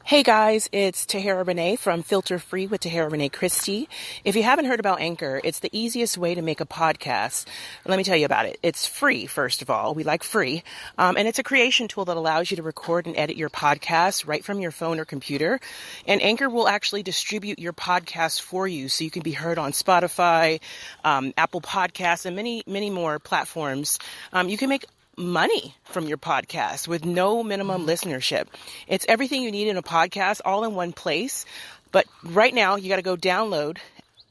Hey guys, it's Tahara Renee from Filter Free with Tahara Renee Christie. If you haven't heard about Anchor, it's the easiest way to make a podcast. Let me tell you about it. It's free, first of all. We like free. And it's a creation tool that allows you to record and edit your podcast right from your phone or computer. And Anchor will actually distribute your podcast for you so you can be heard on Spotify, Apple Podcasts, and many, many more platforms. You can make money from your podcast with no minimum listenership. It's everything you need in a podcast all in one place. But right now you got to go download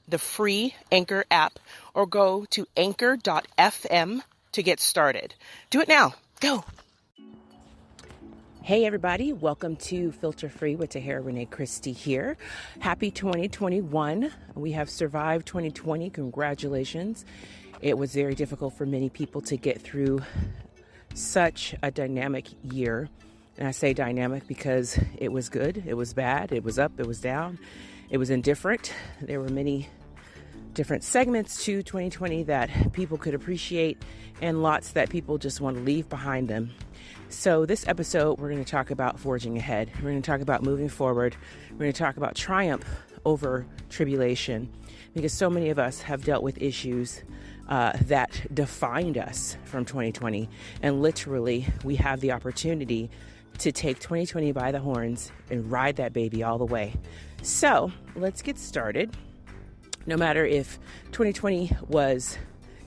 the free Anchor app or go to anchor.fm to get started. Do it now. Go. Hey everybody, welcome to Filter Free with Tahara Renee Christie here. Happy 2021. We have survived 2020. Congratulations. It was very difficult for many people to get through such a dynamic year. And I say dynamic because it was good, it was bad, it was up, it was down, it was indifferent. There were many different segments to 2020 that people could appreciate and lots that people just want to leave behind them. So this episode, we're going to talk about forging ahead. We're going to talk about moving forward. We're going to talk about triumph over tribulation, because so many of us have dealt with issues that defined us from 2020. And literally, we have the opportunity to take 2020 by the horns and ride that baby all the way. So let's get started. No matter if 2020 was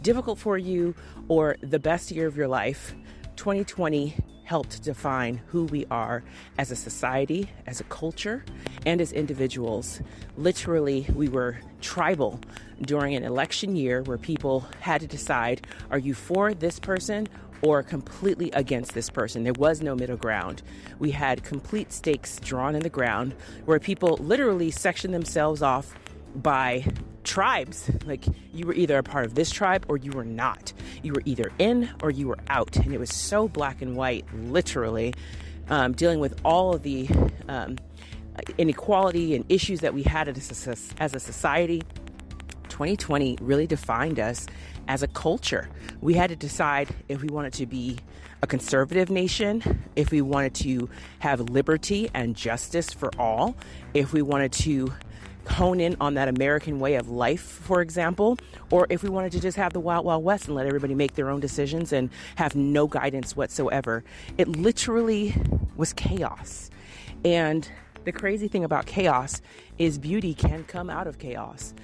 difficult for you or the best year of your life, 2020 helped define who we are as a society, as a culture, and as individuals. Literally, we were tribal during an election year where people had to decide, are you for this person or completely against this person? There was no middle ground. We had complete stakes drawn in the ground where people literally sectioned themselves off by tribes. Like, you were either a part of this tribe or you were not. You were either in or you were out. And it was so black and white, literally, dealing with all of the inequality and issues that we had as a society. 2020 really defined us as a culture. We had to decide if we wanted to be a conservative nation, if we wanted to have liberty and justice for all, if we wanted to hone in on that American way of life, for example, or if we wanted to just have the Wild Wild West and let everybody make their own decisions and have no guidance whatsoever. It literally was chaos. And the crazy thing about chaos is beauty can come out of chaos,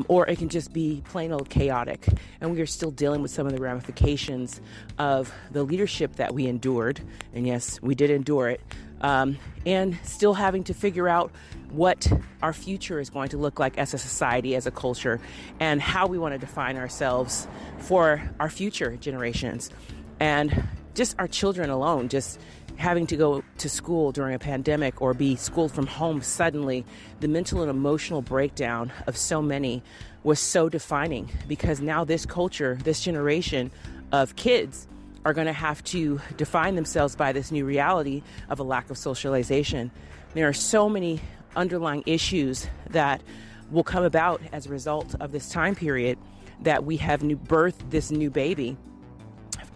or it can just be plain old chaotic. And we are still dealing with some of the ramifications of the leadership that we endured. And yes, we did endure it. And still having to figure out what our future is going to look like as a society, as a culture, and how we want to define ourselves for our future generations. And just our children alone, just having to go to school during a pandemic or be schooled from home suddenly, the mental and emotional breakdown of so many was so defining, because now this culture, this generation of kids are going to have to define themselves by this new reality of a lack of socialization. There are so many underlying issues that will come about as a result of this time period that we have birthed this new baby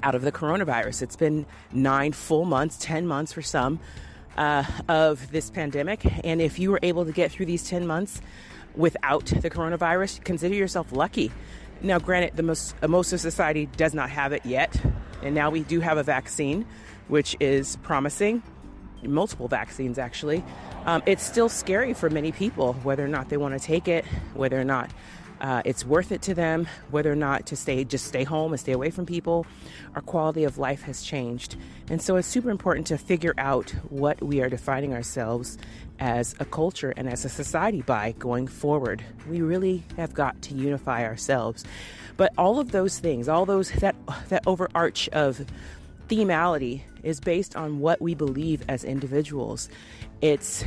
out of the coronavirus. It's been 9 full months, 10 months for some, of this pandemic. And if you were able to get through these 10 months without the coronavirus, consider yourself lucky. Now, granted, most of society does not have it yet. And now we do have a vaccine, which is promising. Multiple vaccines, actually. It's still scary for many people, whether or not they want to take it, whether or not it's worth it to them, whether or not to stay home and stay away from people. Our quality of life has changed. And so it's super important to figure out what we are defining ourselves as a culture and as a society by going forward. We really have got to unify ourselves. But all of those things, all those that overarch of themality is based on what we believe as individuals. It's,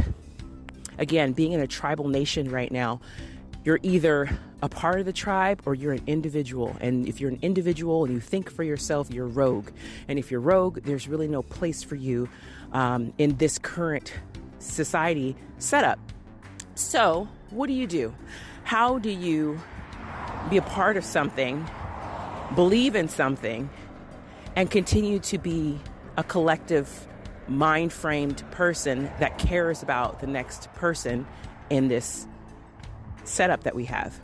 again, being in a tribal nation right now, you're either a part of the tribe or you're an individual. And if you're an individual and you think for yourself, you're rogue. And if you're rogue, there's really no place for you in this current society setup. So what do? How do you be a part of something, believe in something, and continue to be a collective mind-framed person that cares about the next person in this setup that we have?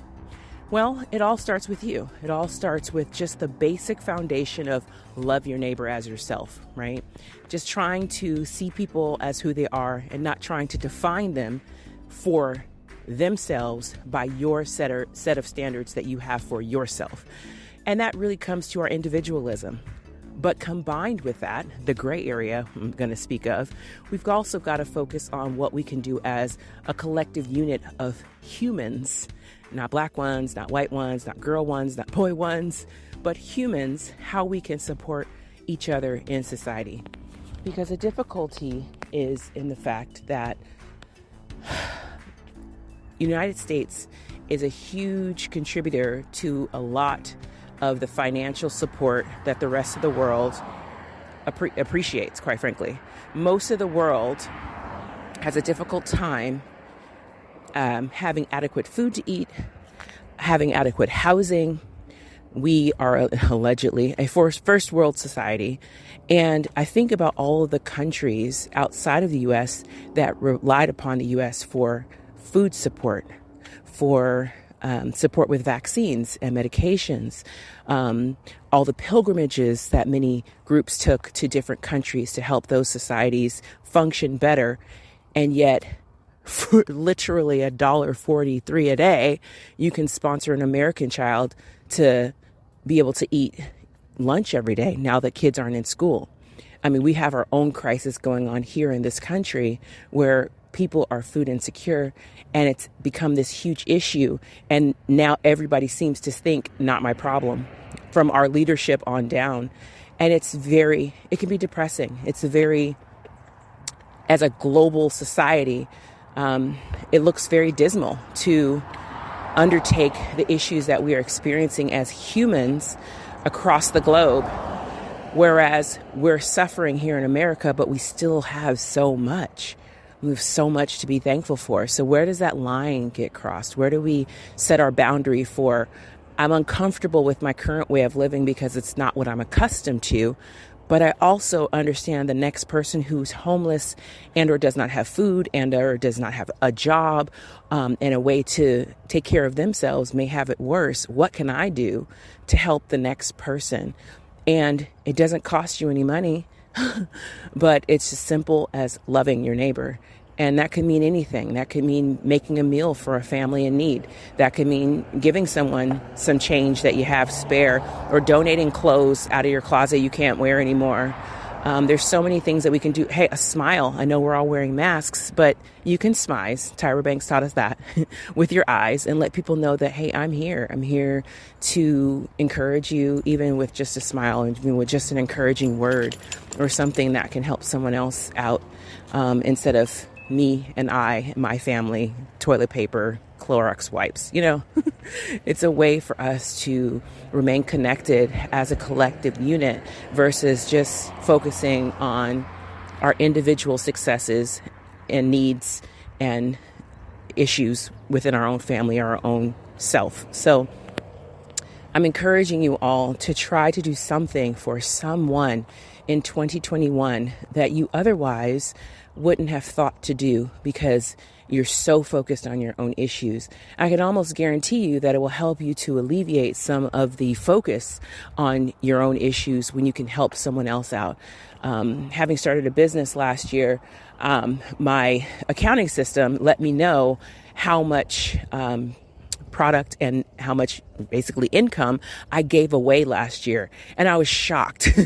Well, it all starts with you. It all starts with just the basic foundation of love your neighbor as yourself, right? Just trying to see people as who they are and not trying to define them for themselves by your set of standards that you have for yourself. And that really comes to our individualism. But combined with that, the gray area I'm going to speak of, we've also got to focus on what we can do as a collective unit of humans, not black ones, not white ones, not girl ones, not boy ones, but humans, how we can support each other in society. Because the difficulty is in the fact that the United States is a huge contributor to a lot of the financial support that the rest of the world appreciates, quite frankly. Most of the world has a difficult time having adequate food to eat, having adequate housing. We are allegedly a first world society. And I think about all of the countries outside of the U.S. that relied upon the U.S. for food support, for support with vaccines and medications, all the pilgrimages that many groups took to different countries to help those societies function better. And yet, for literally $1.43 a day, you can sponsor an American child to be able to eat lunch every day now that kids aren't in school. I mean, we have our own crisis going on here in this country where people are food insecure, and it's become this huge issue. And now everybody seems to think, not my problem, from our leadership on down. And it can be depressing. As a global society, it looks very dismal to undertake the issues that we are experiencing as humans across the globe. Whereas we're suffering here in America, but we still have so much. We have so much to be thankful for. So where does that line get crossed? Where do we set our boundary for, I'm uncomfortable with my current way of living because it's not what I'm accustomed to, but I also understand the next person who's homeless and or does not have food and or does not have a job and a way to take care of themselves may have it worse. What can I do to help the next person? And it doesn't cost you any money, but it's as simple as loving your neighbor. And that could mean anything. That could mean making a meal for a family in need. That could mean giving someone some change that you have spare, or donating clothes out of your closet you can't wear anymore. There's so many things that we can do. Hey, a smile. I know we're all wearing masks, but you can smile. Tyra Banks taught us that with your eyes, and let people know that, hey, I'm here. I'm here to encourage you, even with just a smile and with just an encouraging word or something that can help someone else out instead of me and my family, toilet paper, Clorox wipes. It's a way for us to remain connected as a collective unit versus just focusing on our individual successes and needs and issues within our own family, our own self. So I'm encouraging you all to try to do something for someone in 2021 that you otherwise wouldn't have thought to do because you're so focused on your own issues. I can almost guarantee you that it will help you to alleviate some of the focus on your own issues when you can help someone else out. Having started a business last year, my accounting system let me know how much product and how much basically income I gave away last year. And I was shocked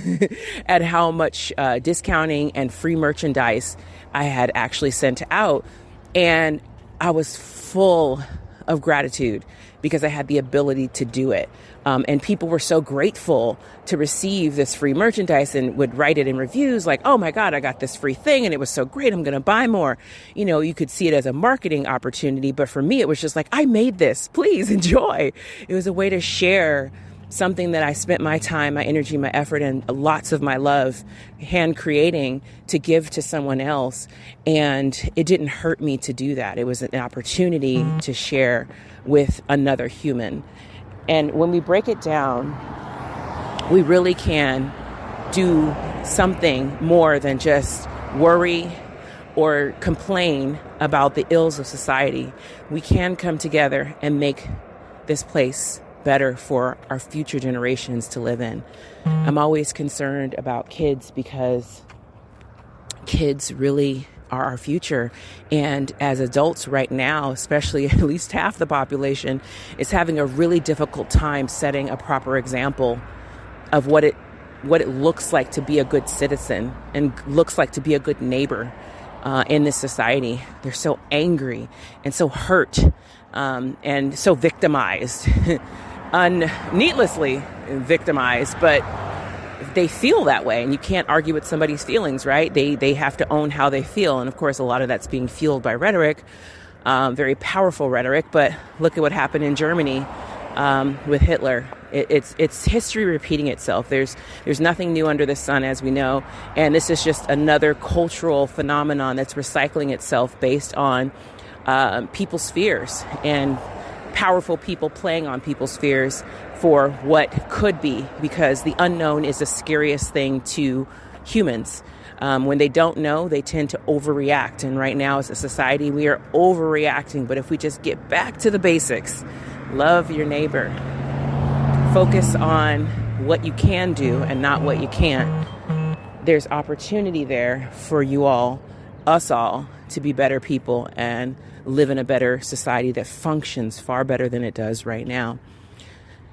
at how much discounting and free merchandise I had actually sent out. And I was full of gratitude because I had the ability to do it. And people were so grateful to receive this free merchandise and would write it in reviews like, oh my God, I got this free thing and it was so great. I'm going to buy more. You could see it as a marketing opportunity. But for me, it was just like, I made this. Please enjoy. It was a way to share something that I spent my time, my energy, my effort, and lots of my love hand creating to give to someone else. And it didn't hurt me to do that. It was an opportunity to share with another human. And when we break it down, we really can do something more than just worry or complain about the ills of society, we can come together and make this place better for our future generations to live in. I'm always concerned about kids because kids really are our future. And as adults right now, especially at least half the population, is having a really difficult time setting a proper example of what it looks like to be a good citizen and looks like to be a good neighbor in this society. They're so angry and so hurt and so victimized, needlessly victimized, but they feel that way, and you can't argue with somebody's feelings, right? They have to own how they feel. And of course, a lot of that's being fueled by rhetoric, very powerful rhetoric. But look at what happened in Germany with Hitler. It's history repeating itself. There's nothing new under the sun, as we know. And this is just another cultural phenomenon that's recycling itself based on people's fears and powerful people playing on people's fears for what could be, because the unknown is the scariest thing to humans. When they don't know, they tend to overreact. And right now as a society, we are overreacting. But if we just get back to the basics, love your neighbor, focus on what you can do and not what you can't, there's opportunity there for you all, us all, to be better people and live in a better society that functions far better than it does right now.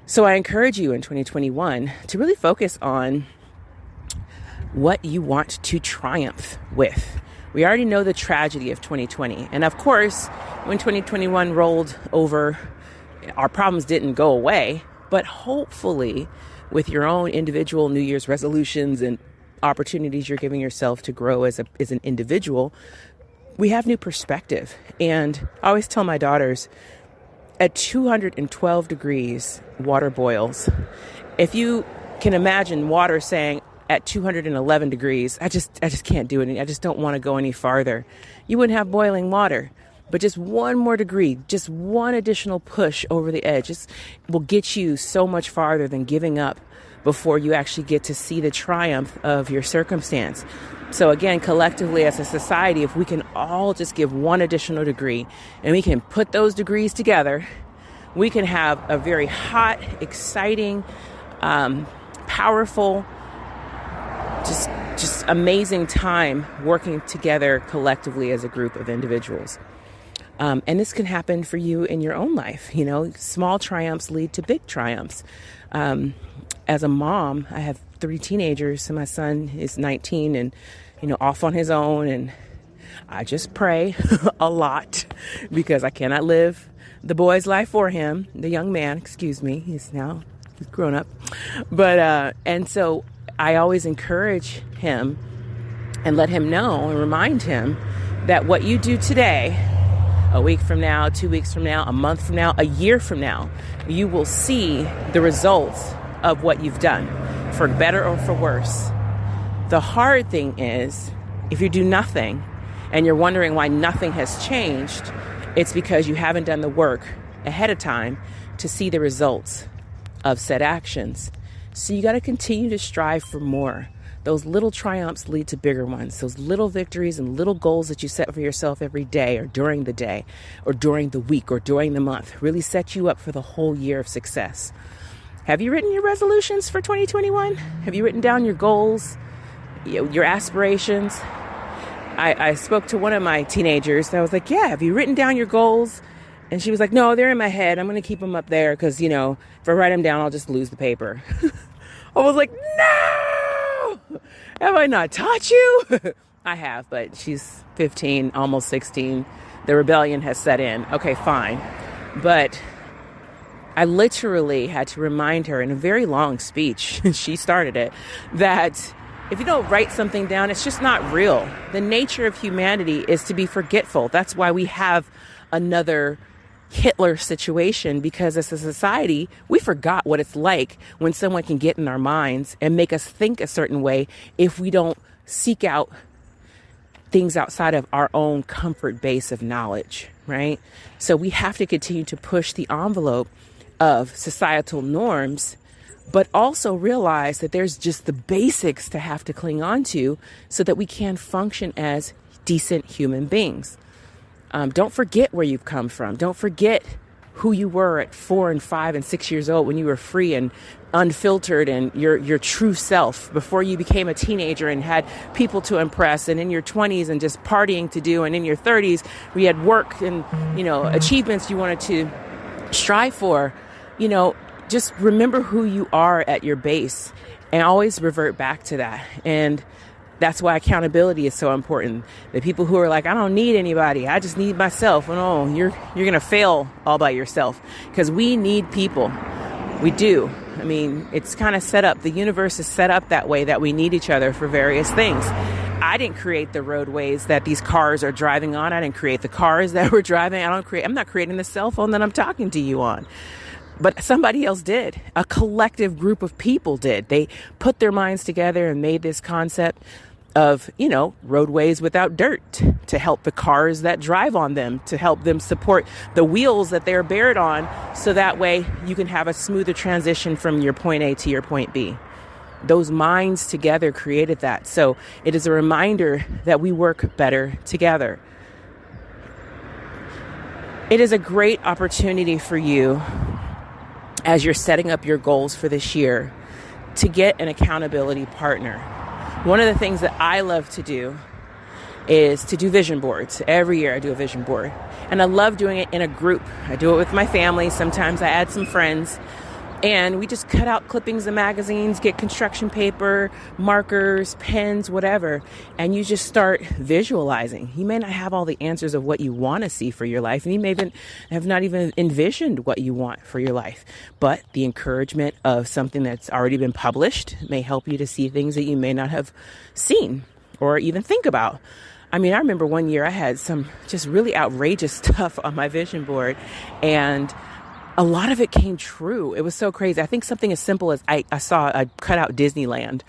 So I encourage you in 2021 to really focus on what you want to triumph with. We already know the tragedy of 2020. And of course, when 2021 rolled over, our problems didn't go away. But hopefully, with your own individual New Year's resolutions and opportunities you're giving yourself to grow as an individual, we have new perspective. And I always tell my daughters, at 212 degrees, water boils. If you can imagine water saying at 211 degrees, I just can't do it. I just don't want to go any farther. You wouldn't have boiling water. But just one more degree, just one additional push over the edge, will get you so much farther than giving up before you actually get to see the triumph of your circumstance. So again, collectively as a society, if we can all just give one additional degree and we can put those degrees together, we can have a very hot, exciting, powerful, just amazing time working together collectively as a group of individuals. And this can happen for you in your own life. You know, small triumphs lead to big triumphs. As a mom, I have 3 teenagers, and my son is 19 and, off on his own. And I just pray a lot because I cannot live the boy's life for him, the young man, excuse me. He's grown up. But, and so I always encourage him and let him know and remind him that what you do today, a week from now, 2 weeks from now, a month from now, a year from now, you will see the results of what you've done, for better or for worse. The hard thing is, if you do nothing and you're wondering why nothing has changed, it's because you haven't done the work ahead of time to see the results of said actions. So you got to continue to strive for more. Those little triumphs lead to bigger ones. Those little victories and little goals that you set for yourself every day or during the day or during the week or during the month really set you up for the whole year of success. Have you written your resolutions for 2021? Have you written down your goals, your aspirations? I spoke to one of my teenagers and I was like, yeah, have you written down your goals? And she was like, no, they're in my head. I'm going to keep them up there because, if I write them down, I'll just lose the paper. I was like, no! Have I not taught you? I have, but she's 15, almost 16. The rebellion has set in. Okay, fine. But I literally had to remind her in a very long speech, she started it, that if you don't write something down, it's just not real. The nature of humanity is to be forgetful. That's why we have another Hitler situation, because as a society, we forgot what it's like when someone can get in our minds and make us think a certain way if we don't seek out things outside of our own comfort base of knowledge, right? So we have to continue to push the envelope of societal norms but also realize that there's just the basics to have to cling on to so that we can function as decent human beings. Don't forget where you've come from. Don't forget who you were at 4 and 5 and 6 years old when you were free and unfiltered and your true self before you became a teenager and had people to impress, and in your 20s and just partying to do, and in your 30s we had work and, achievements you wanted to strive for. Just remember who you are at your base and always revert back to that. And that's why accountability is so important. The people who are like, I don't need anybody, I just need myself. Well, no, you're going to fail all by yourself, because we need people. We do. I mean, it's kind of set up. The universe is set up that way, that we need each other for various things. I didn't create the roadways that these cars are driving on. I didn't create the cars that we're driving. I'm not creating the cell phone that I'm talking to you on. But somebody else did. A collective group of people did. They put their minds together and made this concept of, roadways without dirt to help the cars that drive on them, to help them support the wheels that they're bared on, so that way you can have a smoother transition from your point A to your point B. Those minds together created that. So it is a reminder that we work better together. It is a great opportunity for you, as you're setting up your goals for this year, to get an accountability partner. One of the things that I love to do is to do vision boards. Every year I do a vision board, and I love doing it in a group. I do it with my family. Sometimes I add some friends, and we just cut out clippings of magazines, get construction paper, markers, pens, whatever, and you just start visualizing. You may not have all the answers of what you want to see for your life, and you may have not even envisioned what you want for your life, but the encouragement of something that's already been published may help you to see things that you may not have seen or even think about. I mean, I remember one year I had some just really outrageous stuff on my vision board, and a lot of it came true. It was so crazy. I think something as simple as I cut out Disneyland,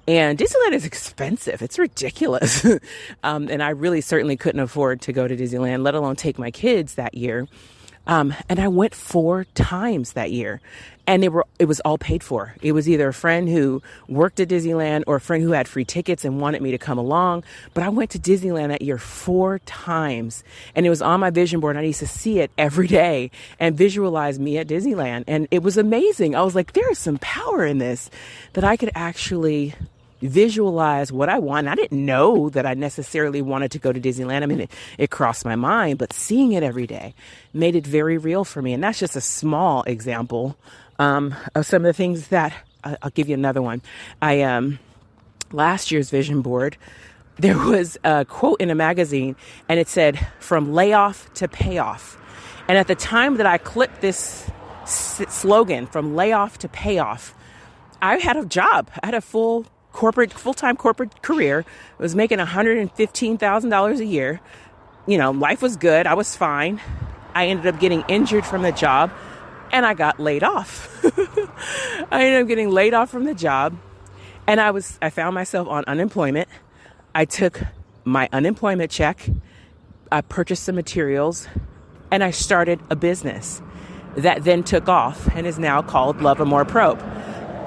and Disneyland is expensive. It's ridiculous. And I really certainly couldn't afford to go to Disneyland, let alone take my kids that year. And I went 4 times that year, and it was all paid for. It was either a friend who worked at Disneyland or a friend who had free tickets and wanted me to come along. But I went to Disneyland that year 4 times, and it was on my vision board. And I used to see it every day and visualize me at Disneyland. And it was amazing. I was like, there is some power in this, that I could actually visualize what I want. I didn't know that I necessarily wanted to go to Disneyland. I mean, it crossed my mind, but seeing it every day made it very real for me. And that's just a small example of some of the things that I'll give you another one. Last year's vision board, there was a quote in a magazine, and it said, "From layoff to payoff." And at the time that I clipped this slogan, "From layoff to payoff," I had a job. I had a full-time corporate career. I was making $115,000 a year. Life was good. I was fine. I ended up getting injured from the job, and I got laid off. I ended up getting laid off from the job, and I found myself on unemployment. I took my unemployment check, I purchased some materials, and I started a business that then took off and is now called Love Amore Probe.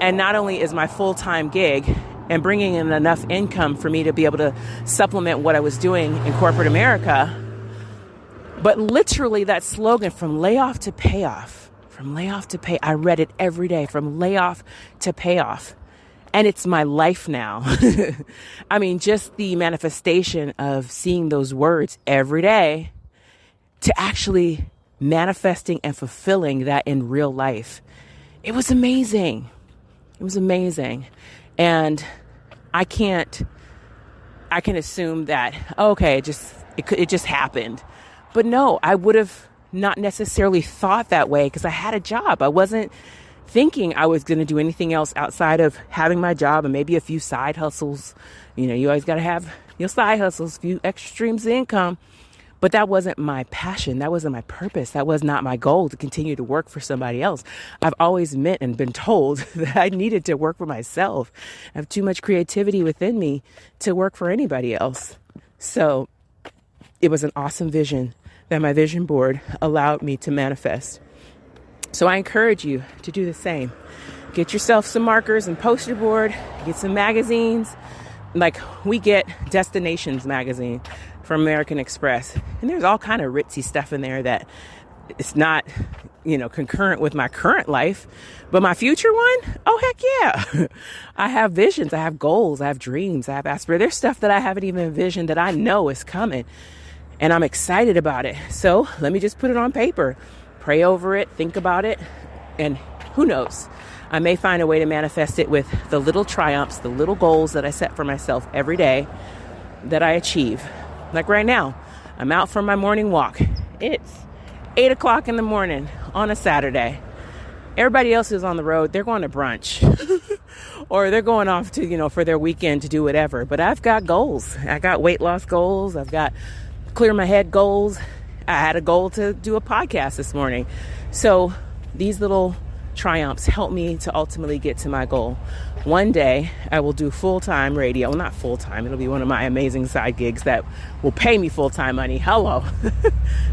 And not only is my full-time gig and bringing in enough income for me to be able to supplement what I was doing in corporate America, but literally that slogan, "From layoff to payoff," I read it every day, from layoff to payoff. And it's my life now. I mean, just the manifestation of seeing those words every day to actually manifesting and fulfilling that in real life. It was amazing. It was amazing. And I can assume that, okay, it just happened. But no, I would have not necessarily thought that way, because I had a job. I wasn't thinking I was going to do anything else outside of having my job and maybe a few side hustles. You always got to have your side hustles, a few extra streams of income. But that wasn't my passion. That wasn't my purpose. That was not my goal, to continue to work for somebody else. I've always meant and been told that I needed to work for myself. I have too much creativity within me to work for anybody else. So it was an awesome vision that my vision board allowed me to manifest. So I encourage you to do the same. Get yourself some markers and poster board, get some magazines. Like we get Destinations magazine from American Express, and there's all kind of ritzy stuff in there that it's not, concurrent with my current life, but my future one, oh heck yeah. I have visions, I have goals, I have dreams, I have aspirations. There's stuff that I haven't even envisioned that I know is coming, and I'm excited about it. So let me just put it on paper, pray over it, think about it, and who knows? I may find a way to manifest it with the little triumphs, the little goals that I set for myself every day that I achieve. Like right now, I'm out for my morning walk. It's 8 o'clock in the morning on a Saturday. Everybody else is on the road. They're going to brunch or they're going off to, for their weekend to do whatever. But I've got goals. I got weight loss goals. I've got clear my head goals. I had a goal to do a podcast this morning. So these little triumphs help me to ultimately get to my goal. One day I will do full-time radio. Well, not full-time. It'll be one of my amazing side gigs that will pay me full-time money. Hello.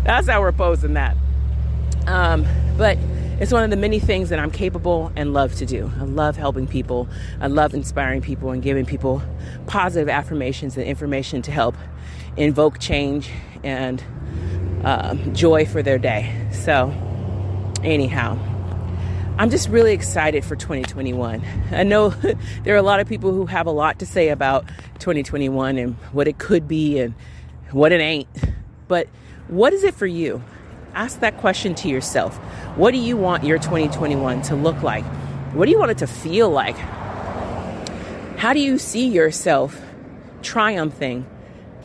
That's how we're posing that. But it's one of the many things that I'm capable and love to do. I love helping people. I love inspiring people and giving people positive affirmations and information to help invoke change and joy for their day. So anyhow, I'm just really excited for 2021. I know there are a lot of people who have a lot to say about 2021 and what it could be and what it ain't. But what is it for you? Ask that question to yourself. What do you want your 2021 to look like? What do you want it to feel like? How do you see yourself triumphing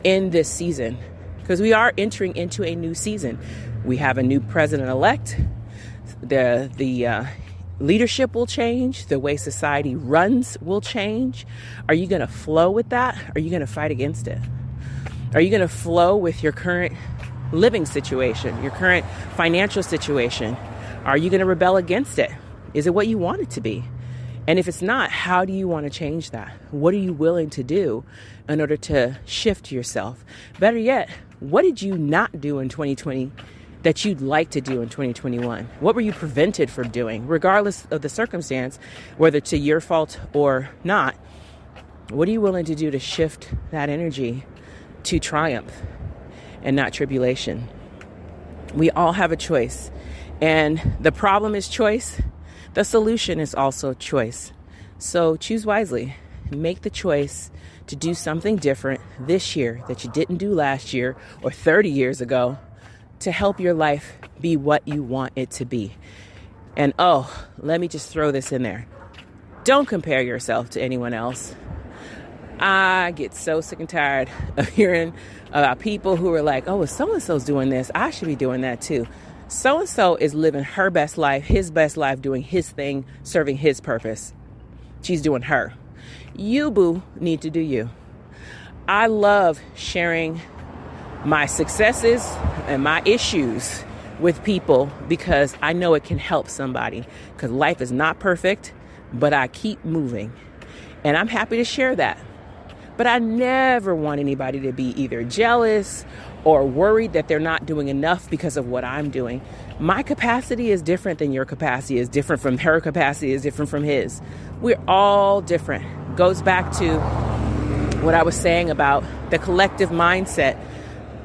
in this season? Because we are entering into a new season. We have a new president-elect. The leadership will change. The way society runs will change. Are you going to flow with that? Or are you going to fight against it? Are you going to flow with your current living situation, your current financial situation? Are you going to rebel against it? Is it what you want it to be? And if it's not, how do you want to change that? What are you willing to do in order to shift yourself? Better yet, what did you not do in 2020 that you'd like to do in 2021? What were you prevented from doing, regardless of the circumstance, whether to your fault or not? What are you willing to do to shift that energy to triumph and not tribulation? We all have a choice, and the problem is choice. The solution is also choice. So choose wisely. Make the choice to do something different this year that you didn't do last year or 30 years ago, to help your life be what you want it to be. And let me just throw this in there. Don't compare yourself to anyone else. I get so sick and tired of hearing about people who are like, oh, if so-and-so's doing this, I should be doing that too. So-and-so is living her best life, his best life, doing his thing, serving his purpose. She's doing her. You, boo, need to do you. I love sharing my successes and my issues with people because I know it can help somebody, because life is not perfect, but I keep moving, and I'm happy to share that. But I never want anybody to be either jealous or worried that they're not doing enough because of what I'm doing. My capacity is different than your capacity is different from her capacity is different from his. We're all different. Goes back to what I was saying about the collective mindset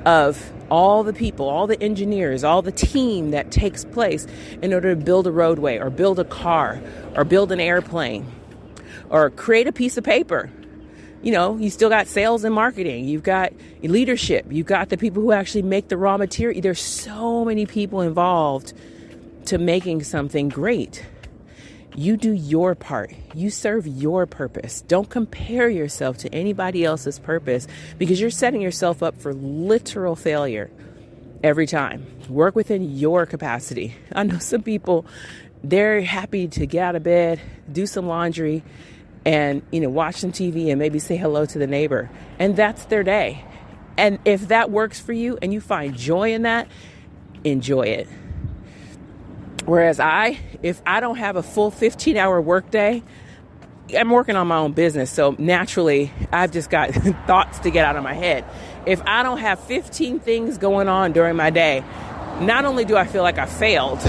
of all the people, all the engineers, all the team that takes place in order to build a roadway or build a car or build an airplane or create a piece of paper. You still got sales and marketing. You've got leadership. You've got the people who actually make the raw material. There's so many people involved to making something great. You do your part. You serve your purpose. Don't compare yourself to anybody else's purpose, because you're setting yourself up for literal failure every time. Work within your capacity. I know some people, they're happy to get out of bed, do some laundry, and watch some TV and maybe say hello to the neighbor. And that's their day. And if that works for you and you find joy in that, enjoy it. Whereas if I don't have a full 15-hour workday, I'm working on my own business. So naturally, I've just got thoughts to get out of my head. If I don't have 15 things going on during my day, not only do I feel like I failed,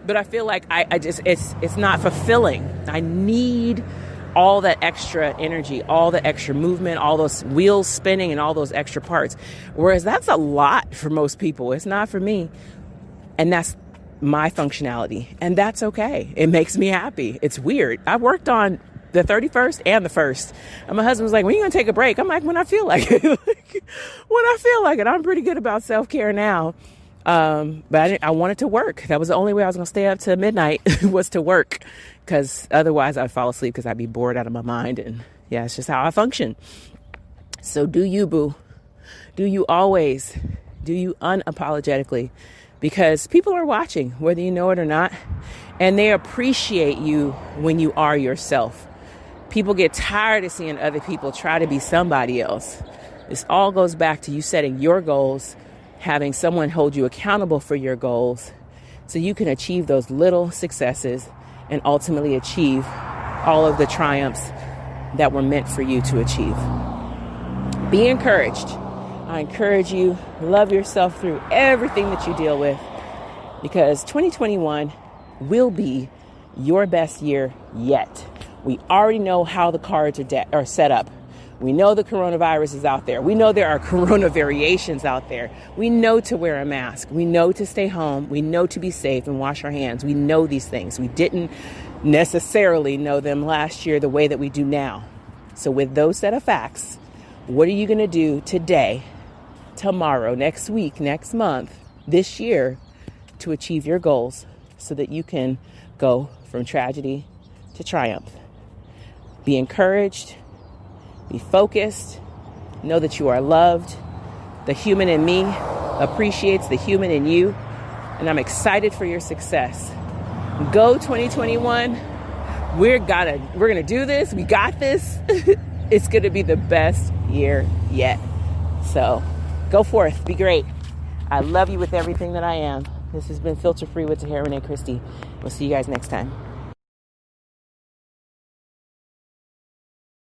but I feel like I just, it's not fulfilling. I need all that extra energy, all the extra movement, all those wheels spinning and all those extra parts. Whereas that's a lot for most people. It's not for me. And that's my functionality. And that's okay. It makes me happy. It's weird. I worked on the 31st and the 1st. And my husband was like, when are you going to take a break? I'm like, when I feel like it. When I feel like it. I'm pretty good about self-care now. But I wanted to work. That was the only way I was going to stay up to midnight was to work. Because otherwise I'd fall asleep because I'd be bored out of my mind. And yeah, it's just how I function. So do you, boo. Do you always. Do you unapologetically. Because people are watching, whether you know it or not. And they appreciate you when you are yourself. People get tired of seeing other people try to be somebody else. This all goes back to you setting your goals, having someone hold you accountable for your goals so you can achieve those little successes and ultimately achieve all of the triumphs that were meant for you to achieve. Be encouraged. I encourage you, love yourself through everything that you deal with, because 2021 will be your best year yet. We already know how the cards are set up. We know the coronavirus is out there. We know there are corona variations out there. We know to wear a mask. We know to stay home. We know to be safe and wash our hands. We know these things. We didn't necessarily know them last year the way that we do now. So with those set of facts, what are you going to do today, tomorrow, next week, next month, this year to achieve your goals so that you can go from tragedy to triumph? Be encouraged. Be focused. Know that you are loved. The human in me appreciates the human in you. And I'm excited for your success. Go 2021. We're gonna do this. We got this. It's gonna be the best year yet. So go forth. Be great. I love you with everything that I am. This has been Filter Free with Tahira Renee Christie. We'll see you guys next time.